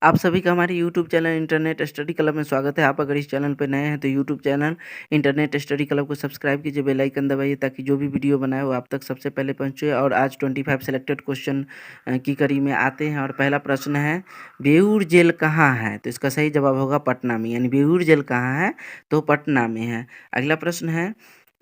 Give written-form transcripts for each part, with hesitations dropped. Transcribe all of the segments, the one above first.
आप सभी का हमारे YouTube channel internet study club में स्वागत है। आप अगर इस चैनल पर नए हैं तो YouTube channel internet study club को सब्सक्राइब कीजिए, बेल आइकन दबाइए ताकि जो भी वीडियो बनाए वो आप तक सबसे पहले पहुंचे। और आज 25 सेलेक्टेड क्वेश्चन की कड़ी में आते हैं। और पहला प्रश्न है, बेऊर जेल कहाँ है? तो इसका सही जवाब होगा पटना में, यानी बेऊर जेल कहाँ है? तो पटना में है। अगला प्रश्न है,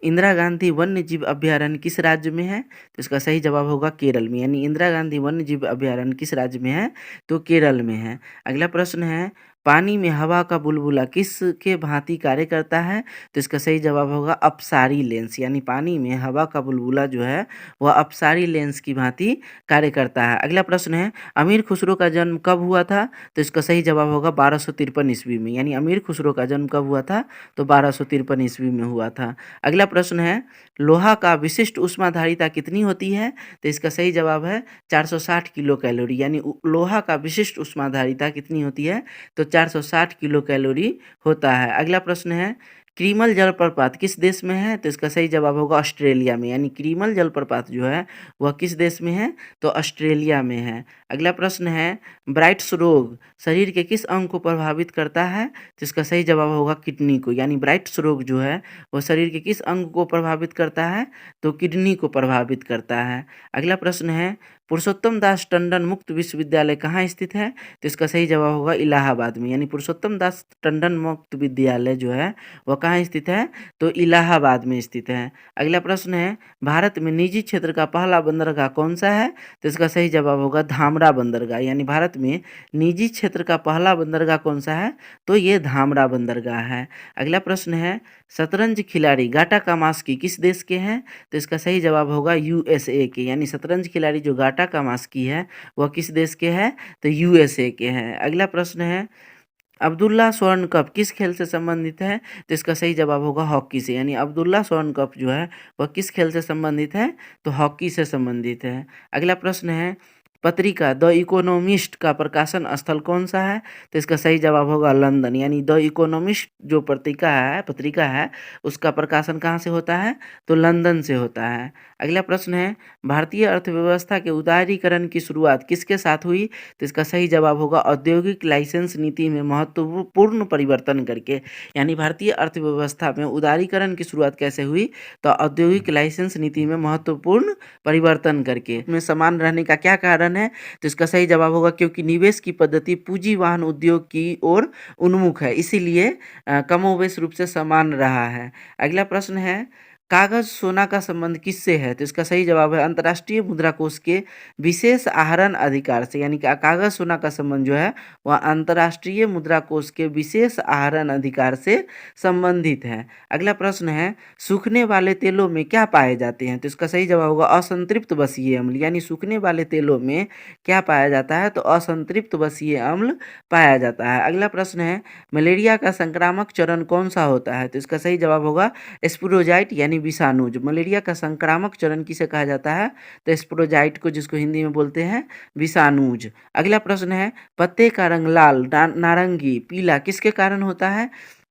इंदिरा गांधी वन्य जीव अभयारण्य किस राज्य में है? तो इसका सही जवाब होगा केरल में, यानी इंदिरा गांधी वन्य जीव अभयारण्य किस राज्य में है? तो केरल में है। अगला प्रश्न है, पानी में हवा का बुलबुला किसके भांति कार्य करता है? तो इसका सही जवाब होगा अपसारी लेंस, यानी पानी में हवा का बुलबुला जो है वह अपसारी लेंस की भांति कार्य करता है। अगला प्रश्न है, अमीर खुसरो का जन्म कब हुआ था? तो इसका सही जवाब होगा 1253 ईस्वी में, यानी अमीर खुसरो का जन्म कब हुआ था? तो 1253 ईस्वी में हुआ था। अगला प्रश्न है, लोहा का विशिष्ट ऊष्माधारिता कितनी होती है? तो इसका सही जवाब है 460 किलो कैलोरी, यानी लोहा का विशिष्ट ऊष्माधारिता कितनी होती है? तो 460 किलो कैलोरी होता है। अगला प्रश्न है, क्रीमल जलप्रपात किस देश में है? तो इसका सही जवाब होगा ऑस्ट्रेलिया में, यानी क्रीमल जलप्रपात जो है वह किस देश में है? तो ऑस्ट्रेलिया में है। अगला प्रश्न है, ब्राइट्स रोग शरीर के किस अंग को प्रभावित करता है? तो इसका सही जवाब होगा किडनी को, यानी ब्राइट्स रोग जो है वह शरीर के किस अंग को प्रभावित करता है? तो किडनी को प्रभावित करता है। अगला प्रश्न है, पुरुषोत्तम दास टंडन मुक्त विश्वविद्यालय कहाँ स्थित है? तो इसका सही जवाब होगा इलाहाबाद में, यानी पुरुषोत्तम दास टंडन मुक्त विद्यालय जो है वह कहाँ स्थित है? तो इलाहाबाद में स्थित है। अगला प्रश्न है, भारत में निजी क्षेत्र का पहला बंदरगाह कौन सा है? तो इसका सही जवाब होगा धामरा बंदरगाह, यानी भारत में निजी क्षेत्र का पहला बंदरगाह कौन सा है? तो ये धामरा बंदरगाह है। अगला प्रश्न है, शतरंज खिलाड़ी गाटा कामास्की किस देश के हैं? तो इसका सही जवाब होगा यूएसए के, यानी शतरंज खिलाड़ी जो गाटा कामास्की है वह किस देश के हैं? तो यूएसए के हैं। अगला प्रश्न है, अब्दुल्ला स्वर्ण कप किस खेल से संबंधित है? तो इसका सही जवाब होगा हॉकी से, यानी अब्दुल्ला स्वर्ण कप जो है वह किस खेल से संबंधित है? तो हॉकी से संबंधित है। अगला प्रश्न है, पत्रिका द इकोनॉमिस्ट का प्रकाशन स्थल कौन सा है? तो इसका सही जवाब होगा लंदन, यानी द इकोनॉमिस्ट जो पत्रिका है उसका प्रकाशन कहाँ से होता है? तो लंदन से होता है। अगला प्रश्न है, भारतीय अर्थव्यवस्था के उदारीकरण की शुरुआत किसके साथ हुई? तो इसका सही जवाब होगा औद्योगिक लाइसेंस नीति में महत्वपूर्ण परिवर्तन करके, यानी भारतीय अर्थव्यवस्था में उदारीकरण की शुरुआत कैसे हुई? तो औद्योगिक लाइसेंस नीति में महत्वपूर्ण परिवर्तन करके। में समान रहने का क्या कारण है? तो इसका सही जवाब होगा क्योंकि निवेश की पद्धति पूंजी वाहन उद्योग की ओर उन्मुख है, इसीलिए कमोबेश रूप से समान रहा है। अगला प्रश्न है, कागज सोना का संबंध किससे है? तो इसका सही जवाब है अंतर्राष्ट्रीय मुद्रा कोष के विशेष आहरण अधिकार से, यानी कि कागज सोना का संबंध जो है वह अंतर्राष्ट्रीय मुद्रा कोष के विशेष आहरण अधिकार से संबंधित है। अगला प्रश्न है, सूखने वाले तेलों में क्या पाए जाते हैं? तो इसका सही जवाब होगा असंतृप्त बसीय अम्ल, यानी सूखने वाले तेलों में क्या पाया जाता है? तो असंतृप्त बसीय अम्ल पाया जाता है। अगला प्रश्न है, मलेरिया का संक्रामक चरण कौन सा होता है? तो इसका सही जवाब होगा स्पोरोजाइट, यानी विषाणुज। मलेरिया का संक्रामक चरण किसे कहा जाता है? तो स्पोरोजाइट को, जिसको हिंदी में बोलते हैं विषाणुज। अगला प्रश्न है, पत्ते का रंग लाल, नारंगी, पीला किसके कारण होता है?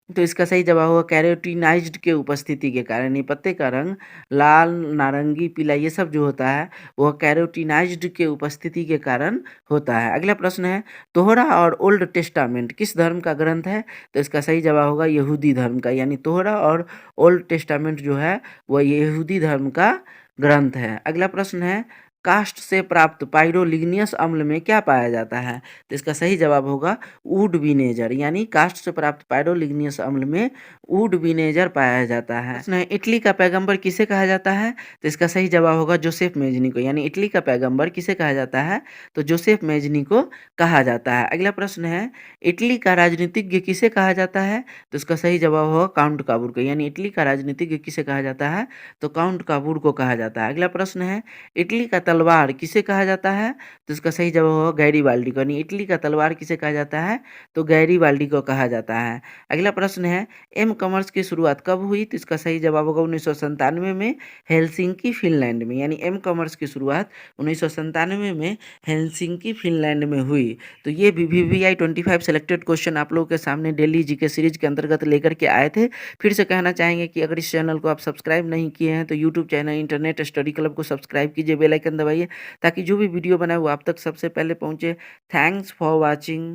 तो इसका सही जवाब होगा कैरोटीनाइज्ड के उपस्थिति के कारण। ये पत्ते का रंग लाल, नारंगी, पीला ये सब जो होता है वह कैरोटीनाइज्ड के उपस्थिति के कारण होता है। अगला प्रश्न है, तोहरा और ओल्ड टेस्टामेंट किस धर्म का ग्रंथ है? तो इसका सही जवाब होगा यहूदी धर्म का, यानी तोहरा और ओल्ड टेस्टामेंट जो है वह यहूदी धर्म का ग्रंथ है। अगला प्रश्न है, कास्ट से प्राप्त पाइरोलिग्नियस अम्ल में क्या पाया जाता है? तो इसका सही जवाब होगा वुड विनेगर, यानी कास्ट से प्राप्त पाइरोलिग्नियस अम्ल में वुड विनेगर पाया जाता है। प्रश्न है, इटली का पैगंबर किसे कहा जाता है? तो इसका सही जवाब होगा जोसेफ मेजनी को, यानी इटली का पैगंबर किसे कहा जाता है? तो जोसेफ मेजनी को कहा जाता है। अगला प्रश्न है, इटली का राजनीतिज्ञ किसे कहा जाता है? तो इसका सही जवाब होगा काउंट काबूर को, यानी इटली का राजनीतिज्ञ किसे कहा जाता है? तो काउंट काबूर को कहा जाता है। अगला प्रश्न है, इटली का तलवार किसे कहा जाता है? तो इसका सही जवाब होगा गैरीबाल्डी को, यानी इटली का तलवार किसे कहा जाता है? तो गैरीबाल्डी को कहा जाता है। अगला प्रश्न है, एम कॉमर्स की शुरुआत कब हुई? तो इसका सही जवाब होगा 1997 में हेलसिंकी फिनलैंड में, यानी एम कॉमर्स की शुरुआत 1997 में हेलसिंकी फिनलैंड में हुई। तो ये VVI 25 सेलेक्टेड क्वेश्चन आप लोगों के सामने डेली जीके सीरीज के अंतर्गत लेकर के आए थे। फिर से कहना चाहेंगे कि अगर इस चैनल को आप सब्सक्राइब नहीं किए हैं तो YouTube channel internet study club को सब्सक्राइब कीजिए, बेल आइकन दबाइए ताकि जो भी वीडियो बनाए वो आप तक सबसे पहले पहुंचे। Thanks for watching.